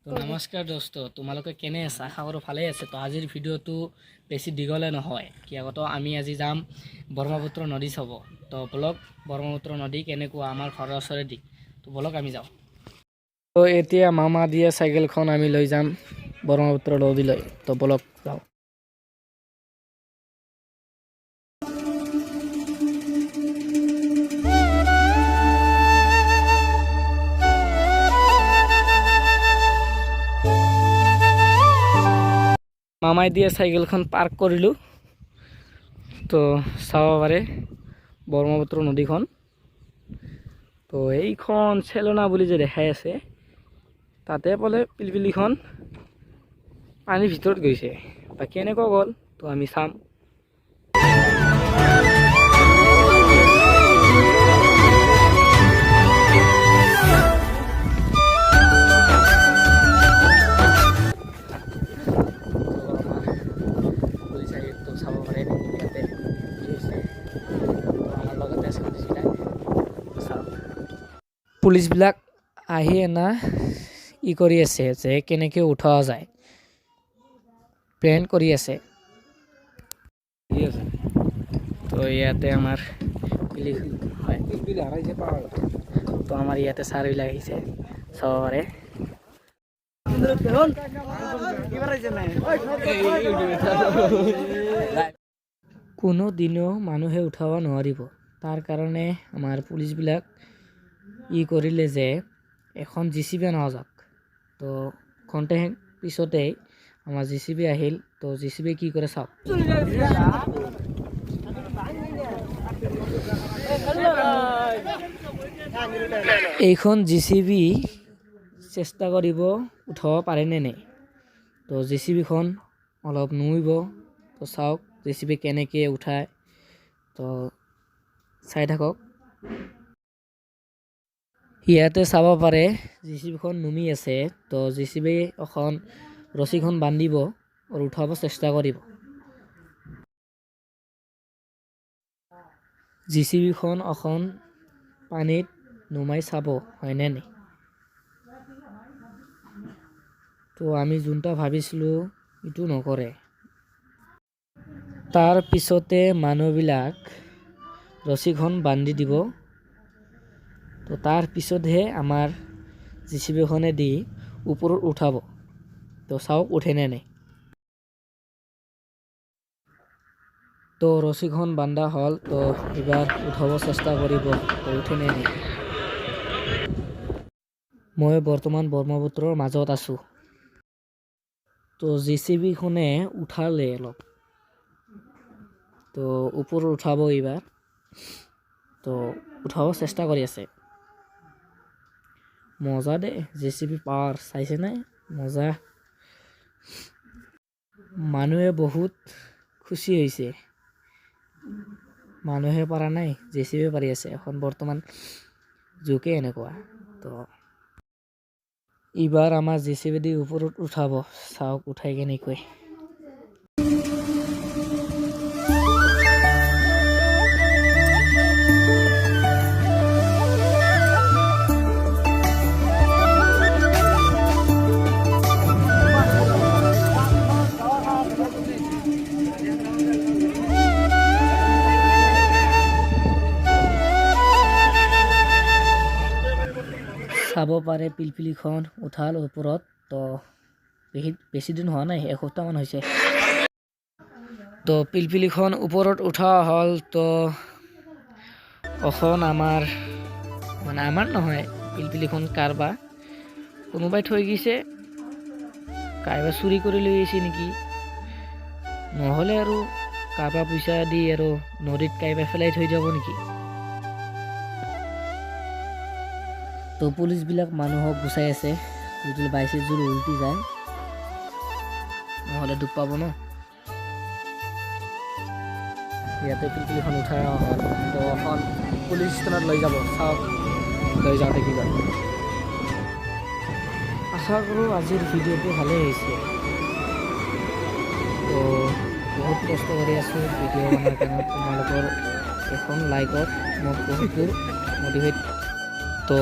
তো নমস্কাৰ দোস্ত, তোমালোকে কেনে আছা? আশা কৰোঁ ভালেই আছে। তো আজিৰ ভিডিঅ'টো বেছি দীঘলে নহয়, কিয়তো আমি আজি যাম ব্ৰহ্মপুত্ৰ নদী চাব। তো বলক ব্ৰহ্মপুত্ৰ নদী কেনেকুৱা আমাৰ ঘৰৰ ওচৰেদি, তো বলক আমি যাওঁ। তো এতিয়া মামা দিয়া চাইকেলখন আমি লৈ যাম ব্ৰহ্মপুত্ৰ নদীলৈ। তো বলক যাওঁ। মামাই দিয়া চাইকেলখন পাৰ্ক কৰিলোঁ। তো চাব পাৰে ব্ৰহ্মপুত্ৰ নদীখন। তো এইখন চেলনা বুলি যে দেখাই আছে, তাতে বোলে পিলপিলিখন পানীৰ ভিতৰত গৈছে। বা কেনেকুৱা গ'ল তো আমি চাম। পুলিচবিলাক আহি কৰি আছে যে কেনেকৈ উঠোৱা যায়, প্লেন কৰি আছে। তো ইয়াতে আমাৰ তো আমাৰ ইয়াতে ছাৰবিলাক আহিছে, চাব পাৰে। কোনো দিনেও মানুহে উঠাব নোৱাৰিব, তাৰ কাৰণে আমাৰ পুলিচবিলাক কৰিলে যে এখন JCB অনা যাওক। তো ঘণ্টা পিছতেই আমাৰ JCB আহিল। তো JCB কি কৰে চাওক। এইখন JCB চেষ্টা কৰিব উঠাব পাৰেনে নাই। তো JCBখন অলপ নুইব। তো চাওক JCB কেনেকৈ উঠায়, তো চাই থাকক। ইয়াতে চাব পাৰে JCBখন নুমি আছে। তো JCB এখন ৰছীখন বান্ধিব আৰু উঠাব চেষ্টা কৰিব। JCBখন এখন পানীত নুমাই চাব হয়নে নাই। তো আমি যোনটা ভাবিছিলোঁ এইটো নকৰে। তাৰ পিছতে মানুহবিলাক ৰছীখন বান্ধি দিব। তো তাৰ পিছতহে আমাৰ JCBখনে দি ওপৰত উঠাব। তো চাওক উঠেনে নাই। তো ৰছীখন বান্ধা হ'ল। তো এইবাৰ উঠাব চেষ্টা কৰিব। তো উঠেনে নাই। মই বৰ্তমান ব্ৰহ্মপুত্ৰৰ মাজত আছোঁ। তো JCBখনে উঠালে অলপ। তো ওপৰত উঠাব এইবাৰ। তো উঠাব চেষ্টা কৰি আছে। মজা দে JCB পাৱাৰ, চাইছেনে? মজা। মানুহে বহুত খুচি হৈছে। মানুহে পৰা নাই, JCB পাৰি আছে। এখন বৰ্তমান যুগে এনেকুৱা। তো এইবাৰ আমাৰ JCB দি ওপৰত উঠাব, চাওক উঠাই কেনেকৈ। চাব পাৰে পিলপিলিখন উঠাল ওপৰত। তো বেছি দিন হোৱা নাই, এসপ্তাহমান হৈছে। তো পিলপিলিখন ওপৰত উঠা হ'ল। তো অখন আমাৰ নহয়, পিলপিলিখন কাৰবা কোনোবাই থৈ গৈছে, কাইবা চুৰি কৰি লৈ আহিছে নেকি, নহ'লে আৰু কাৰবা পইচা দি আৰু নদীত কাইবা পেলাই থৈ যাব নেকি। তো পুলিচবিলাক মানুহক গুচাই আছে, যদি বাইছে যদি উল্টি যায়, নহ'লে দুখ পাব ন। ইয়াতে পিলপিলিখন উঠাই হ'ল। তো এখন পুলিচ ষ্টেচনত লৈ যাব, চাওক লৈ যাওঁতে কি কৰে। আশা কৰোঁ আজিৰ ভিডিঅ'টো ভালেই হৈছে। তো বহুত কষ্ট কৰি আছোঁ ভিডিঅ' বনোৱাৰ কাৰণে। তোমালোকৰ এখন লাইকত মোক বহুত মটিভেট। তো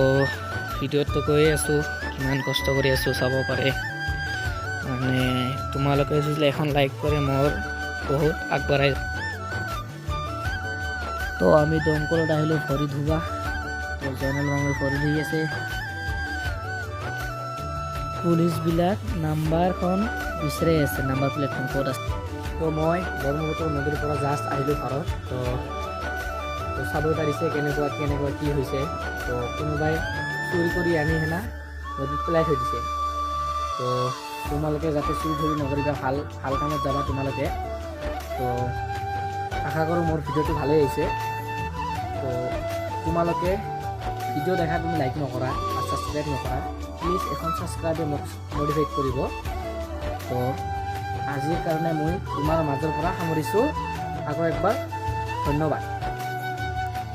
ভিডিঅ'ত কৈয়ে আছোঁ ইমান কষ্ট কৰি আছোঁ চাব পাৰে মানে তোমালোকে যদি এখন লাইক কৰে মোৰ বহুত আগবঢ়াই তো আমি দমকলত আহিলোঁ ভৰি ধুবা তো জয়নাল মামুৰ ভৰি ধুই আছে পুলিচবিলাক নাম্বাৰখন বিচাৰি আছে নাম্বাৰ প্লেটখন ক'ত আছে তো মই ব্ৰহ্মপুত্ৰ নদীৰ পৰা জাষ্ট আহিলোঁ ঘৰত তো চাব পাৰিছে কেনেকুৱা কি হৈছে তো কোনোবাই চুৰি কৰি আনি হেনা নদীত পেলাই থৈ দিছে তো তোমালোকে যাতে চুৰি ধৰি নকৰিবা ভাল কামত যাবা তোমালোকে তো আশা কৰোঁ মোৰ ভিডিঅ'টো ভালেই হৈছে তো তোমালোকে ভিডিঅ' দেখা তুমি লাইক নকৰা আৰু ছাবস্ক্ৰাইব নকৰা প্লিজ এখন ছাবস্ক্ৰাইবে মোক মটিভেট কৰিব তো আজিৰ কাৰণে মই তোমাৰ মাজৰ পৰা সামৰিছোঁ আকৌ একবাৰ ধন্যবাদ।